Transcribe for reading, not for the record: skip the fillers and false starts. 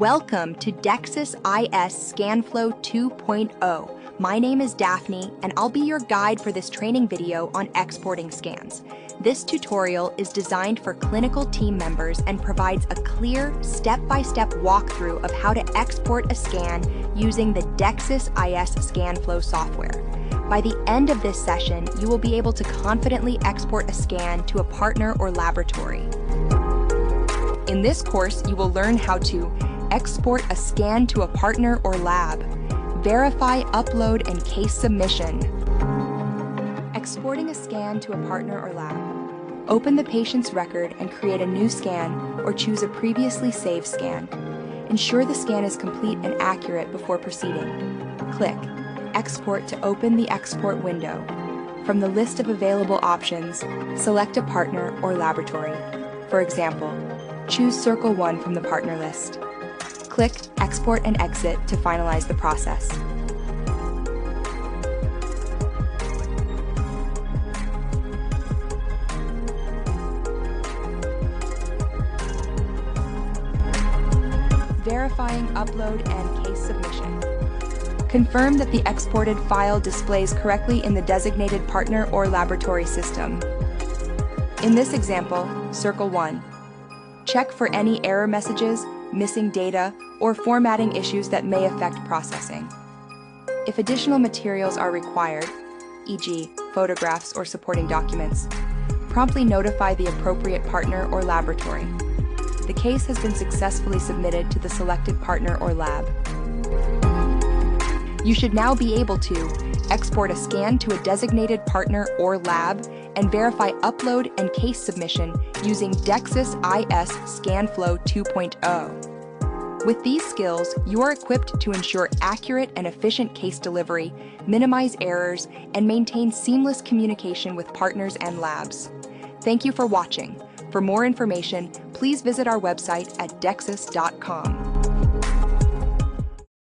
Welcome to DEXIS IS ScanFlow 2.0. My name is Daphne, and I'll be your guide for this training video on exporting scans. This tutorial is designed for clinical team members and provides a clear, step-by-step walkthrough of how to export a scan using the DEXIS IS ScanFlow software. By the end of this session, you will be able to confidently export a scan to a partner or laboratory. In this course, you will learn how to export a scan to a partner or lab, verify upload and case submission. Exporting a scan to a partner or lab. Open the patient's record and create a new scan or choose a previously saved scan. Ensure the scan is complete and accurate before proceeding. Click Export to open the export window. From the list of available options, select a partner or laboratory. For example, choose Circle 1 from the partner list. Click Export and Exit to finalize the process. Verifying upload and case submission. Confirm that the exported file displays correctly in the designated partner or laboratory system. In this example, Circle 1. Check for any error messages, missing data, or formatting issues that may affect processing. If additional materials are required, e.g., photographs or supporting documents, promptly notify the appropriate partner or laboratory. The case has been successfully submitted to the selected partner or lab. You should now be able to export a scan to a designated partner or lab and verify upload and case submission using DEXIS IS ScanFlow 2.0. With these skills, you are equipped to ensure accurate and efficient case delivery, minimize errors, and maintain seamless communication with partners and labs. Thank you for watching. For more information, please visit our website at dexis.com.